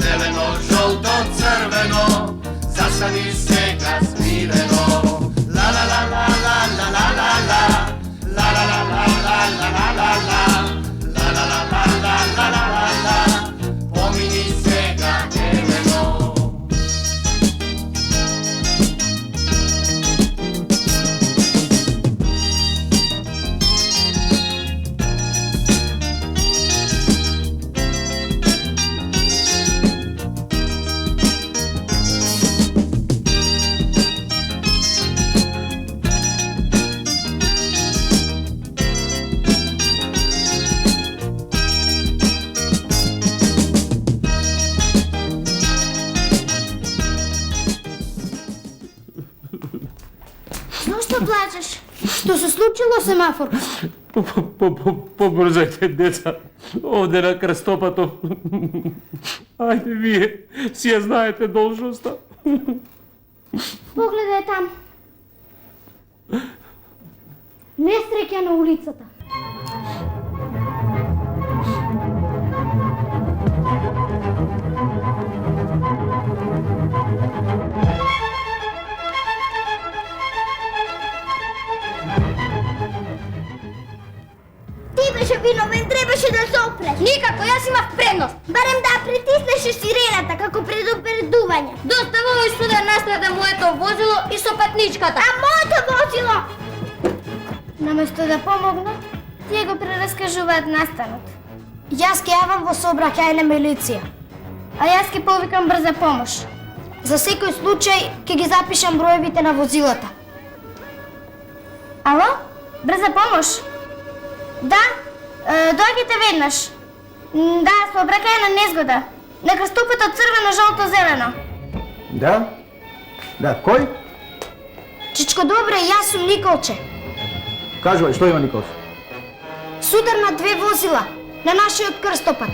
zeleno, žolto, crveno, zastani сега smireno. La la la la la la la la la, la la la la la la la la la, la la la la la la la la la, pomini сега Елено. Zašto plačeš? Što se slučilo, semafor? Побързайте, деца, овде на кръстопато. Айде вие, си я знаете должността. Погледай там. Несреќа на улицата. Ти беше виновен, требаше да се опреш. Никако, јас имав предност. Барем да притиснеш сирената како предупредување. Доста во овој судар настрада моето возило и со патничката. А моето возило? Наместо да помогнат, тие го прераскажуваат настанот. Јас ке јавам во сообраќајна милиција. А јас ке повикам брза помош. За секој случај ке ги запишам броевите на возилата. Ало? Брза помош? Да? Дојдете веднаш. Да, сообраќајна незгода. На крстопето црвено, жолто, зелено. Да? Да, кој? Чичко добре, јас сум Николче. Кажувај, што има Николче? Судар на две возила на нашиот крстопат.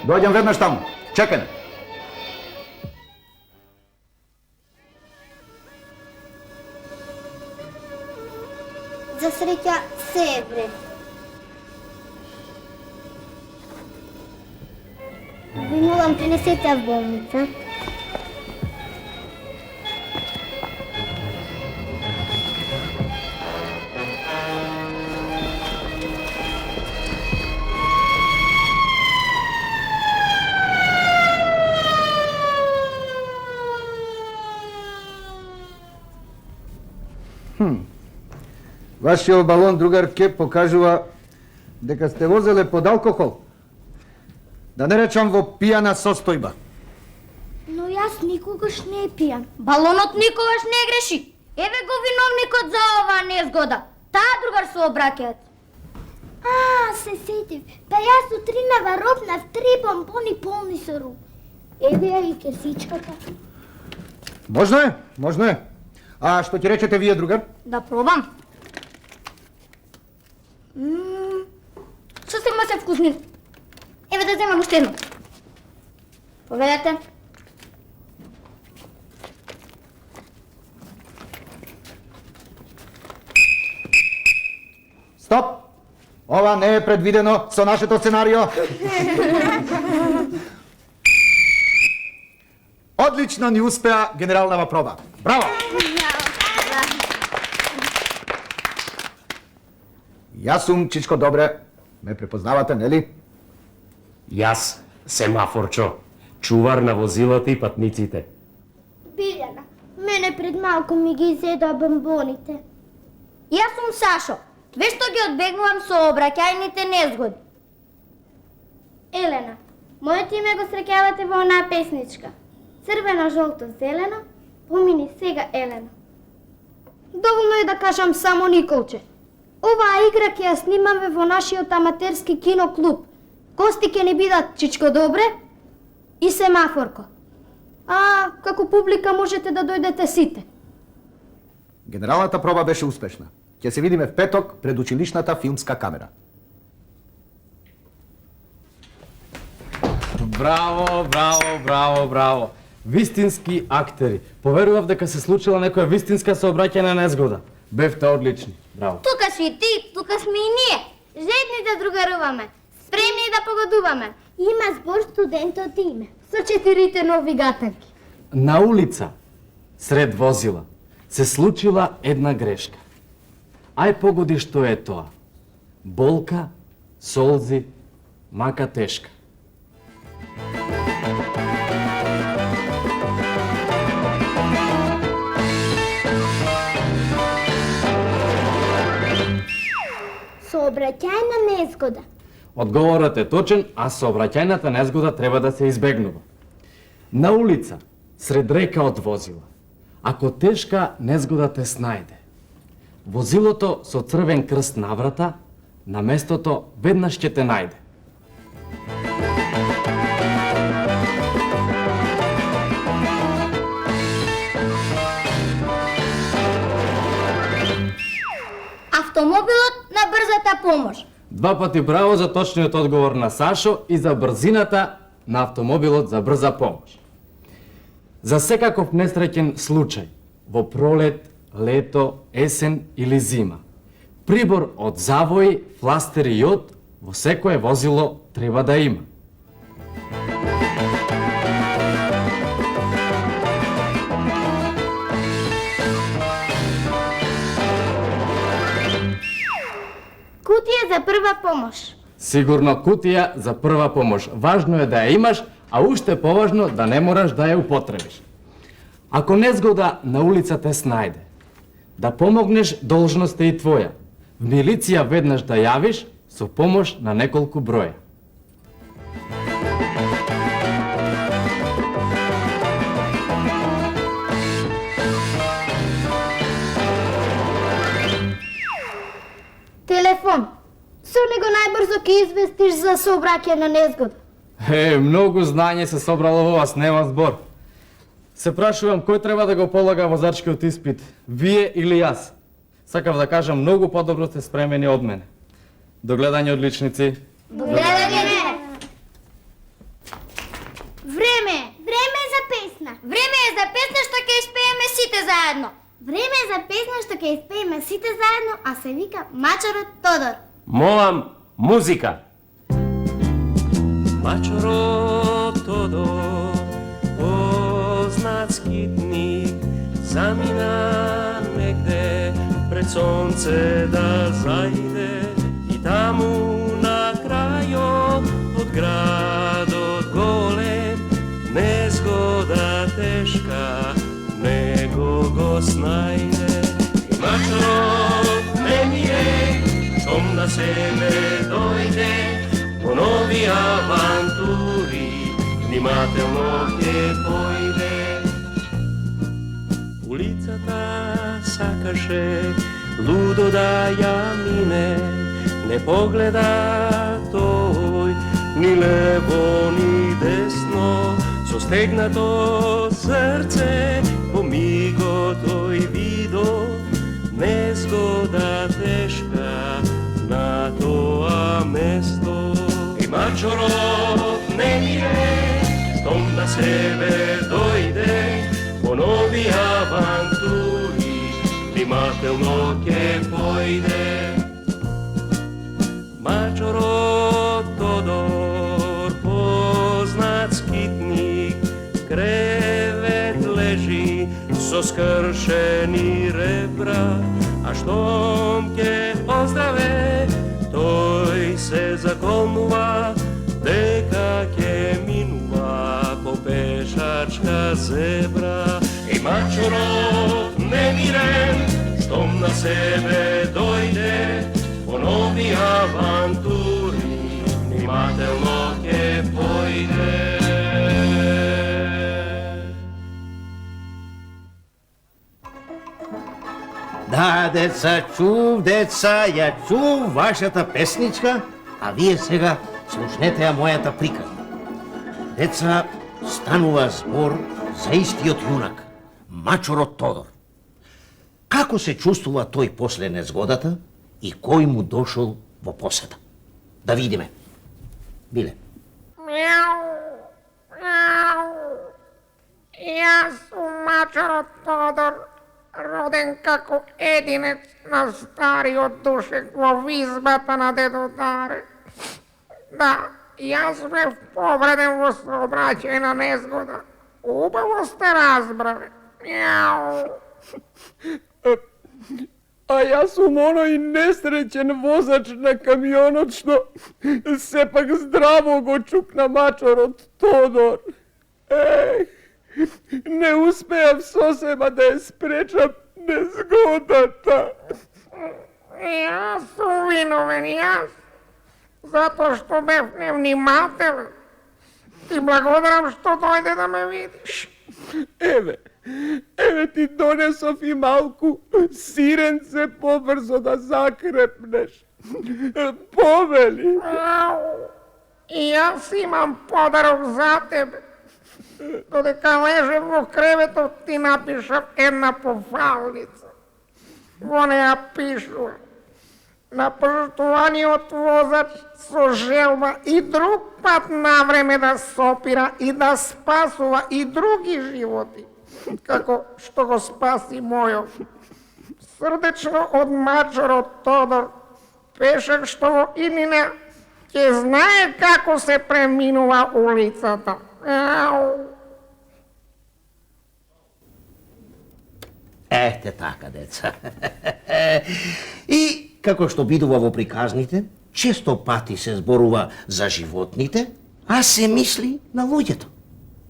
Дојдем веднаш таму. Чекај ме. За среќа се е вред. Ви молам, пренесете ја в болница. Вашиот балон, другар Кеп, покажува дека сте возеле под алкохол. Да не речам во пијана состојба. Но јас никогаш не пијам. Балонот никогаш не греши. Еве го виновникот за оваа незгода. Таа другар сообраќајац. Се сетив. Па јас утринава ропнав 3 бомбони полни со руп. Еве ја и кесичката. Можно е, можно е. А што ќе речете вие, другар? Да пробам. Сосема се вкусни. Еве да земам уште едно. Поведете. Стоп! Ова не е предвидено со нашето сценарио. Одлично ни успеа генералнава проба. Браво! Јас сум Чичко Добре. Ме препознавате, нели? Јас, семафорчо, чувар на возилата и патниците. Биljana, мене пред малку ми ги изеда бомбоните. Јас сум Сашо. Вешто ги одбегнувам сообраќајните незгоди. Елена, моето име го среќавате во онаа песничка. Црвено, жолто, зелено, помини сега Елена. Доволно е да кажам само Николче. Оваа игра ќе ја снимаме во нашиот аматерски киноклуб. Гости ќе ни бидат Чичко Добре и Семафорко. А како публика можете да дојдете сите. Генералната проба беше успешна. Ќе се видиме в петок пред училишната филмска камера. Браво, браво, браво, браво. Вистински актери. Поверував дека се случила некоја вистинска сообраќајна незгода. Бевте одлични. Браво. Тука си ти, тука сме и ние. Жедни да другаруваме, спремни да погодуваме. Има збор студентот име. Со 4 нови гатанки. На улица, сред возила, се случила една грешка. Ај погоди што е тоа. Болка, солзи, мака тешка. Сообраќајна незгода. Одговорот е точен, а сообраќајната незгода треба да се избегнува. На улица, сред река од возила, ако тешка незгода те снајде, возилото со црвен крст на врата, на местото веднаш ќе те најде. Автомобилот на брзата помош. Два пати браво за точниот одговор на Сашо и за брзината на автомобилот за брза помош. За секаков несреќен случај, во пролет, лето, есен или зима, прибор од завои, фластери и јод во секое возило треба да има. Кутија за прва помош. Сигурно кутија за прва помош. Важно е да ја имаш, а уште поважно да не мораш да ја употребиш. Ако незгода на улица те снајде, да помогнеш должност е и твоја. В милиција веднаш да јавиш со помош на неколку броја. Телефон. Со него најбрзо ќе известиш за сообраќајна незгода. Многу знање се собрало во вас, нема збор. Се прашувам кој треба да го полага возачкиот испит, вие или јас? Сакав да кажам, многу подобро сте спремени од мене. До гледање, одличници. Гледање. Време. Време е за песна. Време е за песна што ќе испееме сите заедно. Време е за песна што ќе испееме сите заедно, а се вика Мачорот Тодор. Молам, музика. Мачорот Тодор, познат скитник, замина негде пред сонце да зајде и таму на крајот од градот голем незгода тешка него го снајде. И мачорот не мие, штом на себе дојде, по нови авантури внимателно ќе појде. Улицата сакаше лудо да ја мине, не погледа тој ни лево ни десно, со стегнато срце по мигот тој видо незгода тешка на тоа место. И мачорот не мире, штом на себе дојде, по нови авантури внимателно ќе појде. Мачорот Тодор, познат скитник, кревет лежи со скршени ребра, а штом ќе оздраве, тој се заколнува дека ќе минува по пешачка зебра. И мачорот немирен, штом на себе дојде, по нови авантури внимателно ќе појде. Да, деца, ја чув вашата песничка, а вие сега слушнете ја мојата приказна. Деца, станува збор за истиот јунак, Мачорот Тодор. Како се чувствува тој после незгодата и кој му дошол во посета? Да видиме. Биле. Јас сум Мачорот Тодор, роден како единец на стариот душек во визбата на дедо Даре. Да, Јас бев повреден во сообраќајна незгода. Убаво сте разбрале. Мјау. А јас сум оној несреќен возач на камионот што сепак здраво го чукна мачорот Тодор. Не успеав сосема да ја спречам незгодата. Јас сум виновен, јас. Затоа што бев невнимателен. Ти благодарам што дојде да ме видиш. Еве ти донесов и малку сиренце побрзо да закрепнеш. Повели. И јас имам подарок за тебе. Додека лежев во креветот ти напишав една пофалница. Во неја пишува: на пожртвуваниот возач со желба и друг пат навреме да сопира и да спасува и други животи, како што го спаси мојот. Срдечно од мачорот Тодор, пешак што во иднина ќе знае како се преминува улицата. Ете така, деца. И како што бидува во приказните, често пати се зборува за животните, а се мисли на луѓето.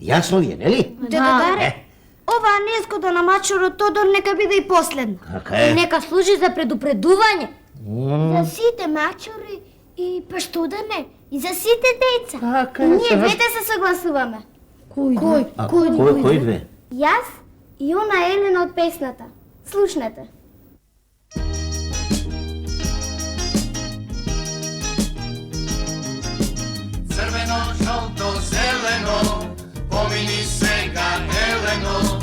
Јасно ви е, нели? Дедодаре, оваа незгода на мачорот Тодор нека биде и последна. Така е. И нека служи за предупредување. За сите мачори и па што да не, и за сите деца. Така Ние двете се согласуваме. Кој две? Јас и она Елена од песната. Слушнете. Crveno, žolto, zeleno, pomini se ga Eleno.